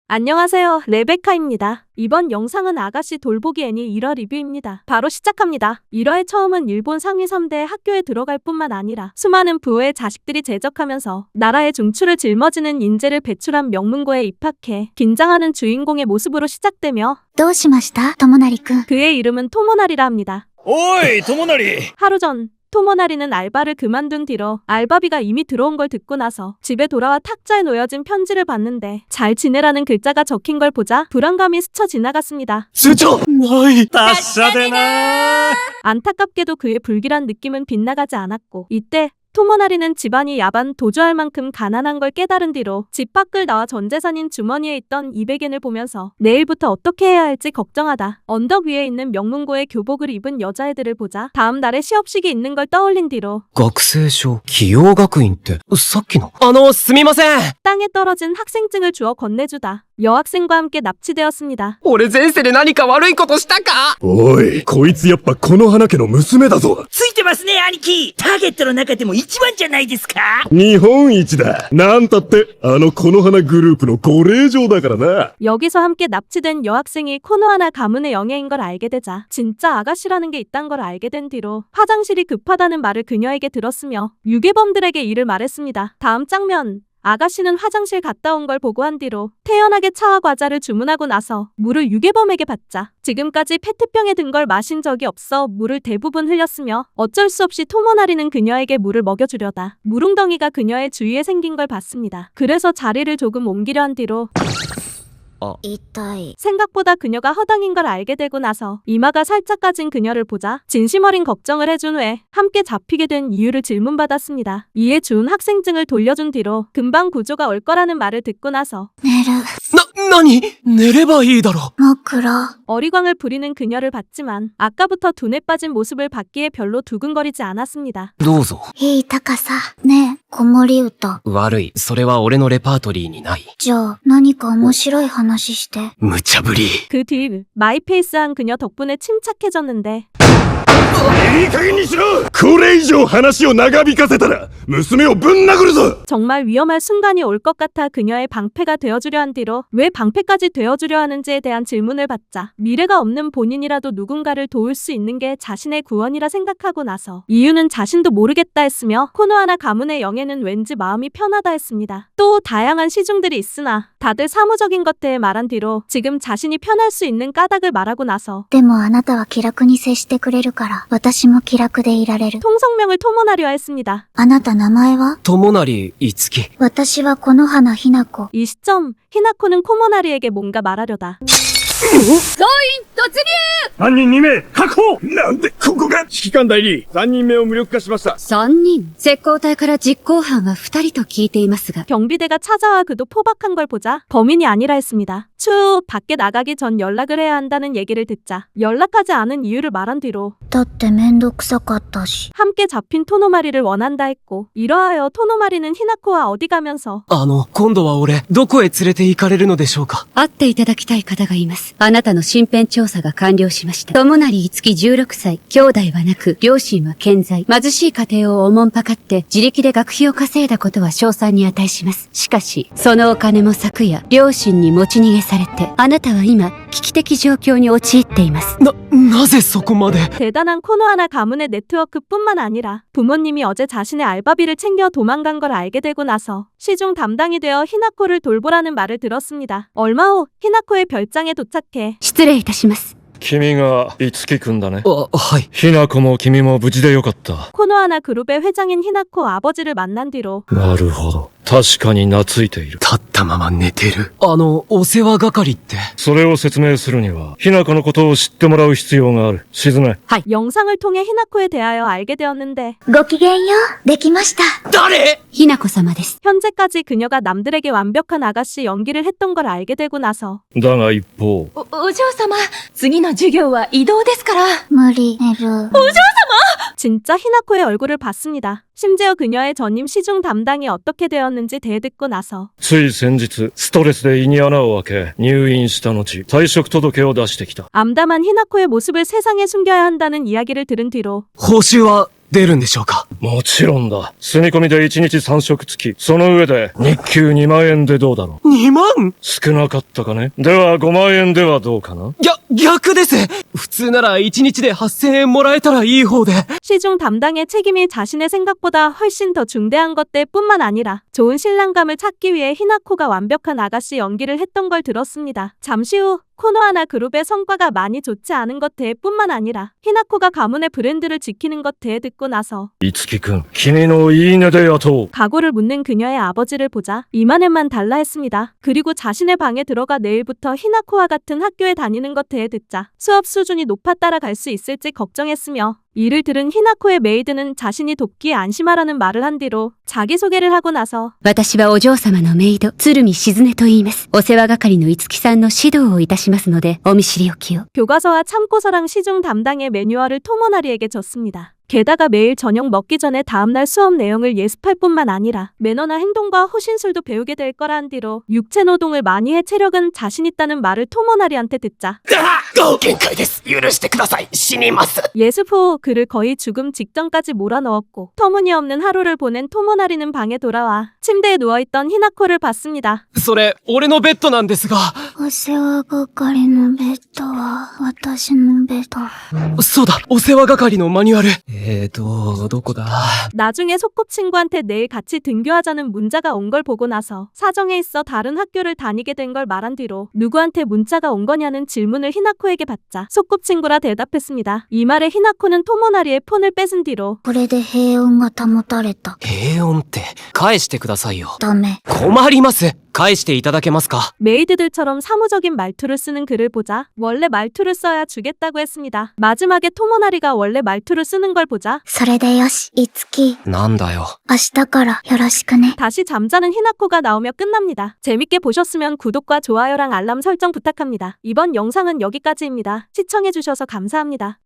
안녕하세요, 레베카입니다. 이번 영상은 아가씨 돌보기 애니 1화 리뷰입니다. 바로 시작합니다. 1화의 처음은 일본 상위 3대 학교에 들어갈 뿐만 아니라 수많은 부호의 자식들이 제적하면서 나라의 중추를 짊어지는 인재를 배출한 명문고에 입학해 긴장하는 주인공의 모습으로 시작되며 どうしましたトモナリくん。 그의 이름은 토모나리라 합니다. 오이 토모나리. 하루 전 토모나리는 알바를 그만둔 뒤로 알바비가 이미 들어온 걸 듣고 나서 집에 돌아와 탁자에 놓여진 편지를 봤는데 잘 지내라는 글자가 적힌 걸 보자 불안감이 스쳐 지나갔습니다. 수초 나이達者でな. 안타깝게도 그의 불길한 느낌은 빗나가지 않았고 이때 토모나리는 집안이 야반 도주할 만큼 가난한 걸 깨달은 뒤로 집 밖을 나와 전 재산인 주머니에 있던 200엔을 보면서 내일부터 어떻게 해야 할지 걱정하다 언덕 위에 있는 명문고의 교복을 입은 여자애들을 보자 다음 날에 시업식이 있는 걸 떠올린 뒤로 学生証器養学院ってさっきのすみません. 땅에 떨어진 학생증을 주어 건네주다 여학생과 함께 납치되었습니다. 俺前世で何か悪いことしたか? おい、こいつやっぱこの花家の娘だぞ。ついてますね、兄貴。ターゲットの中でも一番じゃないですか。日本一だ。なんたってこの花グループのご令嬢だからな。 여기서 함께 납치된 여학생이 코노하나 가문의 영예인 걸 알게 되자 진짜 아가씨라는 게 있단 걸 알게 된 뒤로 화장실이 급하다는 말을 그녀에게 들었으며 유괴범들에게 이를 말했습니다. 다음 장면 아가씨는 화장실 갔다 온 걸 보고한 뒤로 태연하게 차와 과자를 주문하고 나서 물을 유괴범에게 받자 지금까지 페트병에 든 걸 마신 적이 없어 물을 대부분 흘렸으며 어쩔 수 없이 토모나리는 그녀에게 물을 먹여주려다 물웅덩이가 그녀의 주위에 생긴 걸 봤습니다. 그래서 자리를 조금 옮기려 한 뒤로 痛い。 생각보다 그녀가 허당인 걸 알게 되고 나서 이마가 살짝 까진 그녀를 보자 진심 어린 걱정을 해준 후에 함께 잡히게 된 이유를 질문받았습니다. 이에 준 학생증을 돌려준 뒤로 금방 구조가 올 거라는 말을 듣고 나서 寝る。何? 寝ればいいだろ. もくろ。 어리광을 부리는 그녀를 봤지만 아까부터 둔에 빠진 모습을 받기에 별로 두근거리지 않았습니다. どうぞ. いい高さ。ねえ、子守歌。悪い。それは俺のレパートリーにない。じゃあ、何か面白い話して。無茶ぶり. 그 뒤 마이페이스한 그녀 덕분에 침착해졌는데 いい加減にしろ。これ以上話を長引かせたら娘をぶん殴るぞ。 정말 위험할 순간이 올 것 같아 그녀의 방패가 되어주려 한 뒤로 왜 방패까지 되어주려 하는지에 대한 질문을 받자 미래가 없는 본인이라도 누군가를 도울 수 있는 게 자신의 구원이라 생각하고 나서 이유는 자신도 모르겠다 했으며 코노하나 가문의 영예는 왠지 마음이 편하다 했습니다. 또 다양한 시중들이 있으나 다들 사무적인 것들에 말한 뒤로 지금 자신이 편할 수 있는 까닭을 말하고 나서 でもあなたは気楽に接してくれるから、私も気楽でいられる。 통성명을 토모나리화 했습니다. あなた名前は？友成いつき. 私はこの花ひな子。 이 시점 히나코는 코모나리에게 뭔가 말하려다 犯人2名確保。なんでここが。指揮官代理、3人目を無力化しました。3人。石膏隊から実行犯は2人と聞いていますが。 경비대가 찾아와 그도 포박한 걸 보자 범인이 아니라 했습니다. 추후 밖에 나가기 전 연락을 해야 한다는 얘기를 듣자 연락하지 않은 이유를 말한 뒤로 だってめんどくさかったし。 함께 잡힌 토노마리를 원한다 했고 이러하여 토노마리는 히나코와 어디 가면서 今度は俺、どこへ連れて行かれるのでしょうか? 会っていただきたい方がいます。あなたの身辺調査が完了しました。友成いつき16歳。兄弟はなく、両親は健在。貧しい家庭をおもんぱかって自力で学費を稼いだことは称賛に値します。しかし、そのお金も昨夜、両親に持ち逃げされて、あなたは今、危機的状況に陥っています。なぜそこまで? 대단한 코노하나 가문의 네트워크뿐만 아니라 부모님이 어제 자신의 알바비를 챙겨 도망간 걸 알게 되고 나서 시중 담당이 되어 히나코를 돌보라는 말을 들었습니다. 얼마 후 히나코의 별장에 도착해 失礼いたします。君がいつきくんだね。はい。ひなこも君も無事でよかった。 코노하나 그룹의 회장인 히나코 아버지를 만난 뒤로 なるほど。確かに懐いている。立ったまま寝てる。お世話係って。それを説明するには、ひなこのことを知ってもらう必要がある。静め。 영상을 통해 히나코에 대하여 알게 되었는데 ごきげんよう。できました。誰? ひなこ様です。 현재까지 그녀가 남들에게 완벽한 아가씨 연기를 했던 걸 알게 되고 나서 だが一方、お嬢様、次の授業は移動ですから。無理。寝る。 진짜 히나코의 얼굴을 봤습니다. 심지어 그녀의 전임 시중 담당이 어떻게 되었는지 대듣고 나서 つい先日、ストレスで胃に穴を開け、入院した後、退職届を出してきた。 암담한 히나코의 모습을 세상에 숨겨야 한다는 이야기를 들은 뒤로 報酬は出るんでしょうか？もちろんだ。住み込みで1日3食付き。その上で、日給2万円でどうだろう。 2万？少なかったかね。では5万円ではどうかな。逆です。普通なら1日で8000円もらえたらいい方で。 시중 담당의 책임이 자신의 생각보다 훨씬 더 중대한 것들 뿐만 아니라 좋은 신랑감을 찾기 위해 히나코가 완벽한 아가씨 연기를 했던 걸 들었습니다. 잠시 후 코노하나 그룹의 성과가 많이 좋지 않은 것 뿐만 아니라 히나코가 가문의 브랜드를 지키는 것 듣고 나서 いつきくん、君のいいねで雇う。 각오를 묻는 그녀의 아버지를 보자 2만 엔만 달라 했습니다. 그리고 자신의 방에 들어가 내일부터 히나코와 같은 학교에 다니는 것 듣자 수업 수준이 높아 따라갈 수 있을지 걱정했으며 이를 들은 히나코의 메이드는 자신이 돕기에 안심하라는 말을 한 뒤로 자기소개를 하고 나서 私はお嬢様のメイド、鶴見静音と言います。お世話係の五木さんの指導をいたしますので、お見知りおきを。 교과서와 참고서랑 시중 담당의 매뉴얼을 토모나리에게 줬습니다. 게다가 매일 저녁 먹기 전에 다음날 수업 내용을 예습할 뿐만 아니라 매너나 행동과 호신술도 배우게 될 거란 뒤로 육체 노동을 많이 해 체력은 자신 있다는 말을 토모나리한테 듣자 限界です。許してください。死にます。 예습 후 그를 거의 죽음 직전까지 몰아넣었고 터무니없는 하루를 보낸 토모나리는 방에 돌아와 침대에 누워있던 히나코를 봤습니다. それ、俺のベッドなんですが。お世話係のベッドは私のベッド。そうだ、お世話係のマニュアル。どこだ？ 나중에 소꿉친구한테 내일 같이 등교하자는 문자가 온 걸 보고 나서 사정에 있어 다른 학교를 다니게 된 걸 말한 뒤로 누구한테 문자가 온 거냐는 질문을 히나코에게 받자 소꿉친구라 대답했습니다. 이 말에 히나코는 토모나리의 폰을 뺏은 뒤로 これで平穏が保たれた。平穏って、返してくださいよ。ダメ。困ります。返していただけますか？ 메이드들처럼 사무적인 말투를 쓰는 그를 보자 원래 말투를 써야 주겠다고 했습니다. 마지막에 토모나리가 원래 말투를 쓰는 걸 보자 それでよし、いつき。なんだよ。明日からよろしくね。 다시 잠자는 히나코가 나오며 끝납니다. 재밌게 보셨으면 구독과 좋아요랑 알람 설정 부탁합니다. 이번 영상은 여기까지입니다. 시청해주셔서 감사합니다.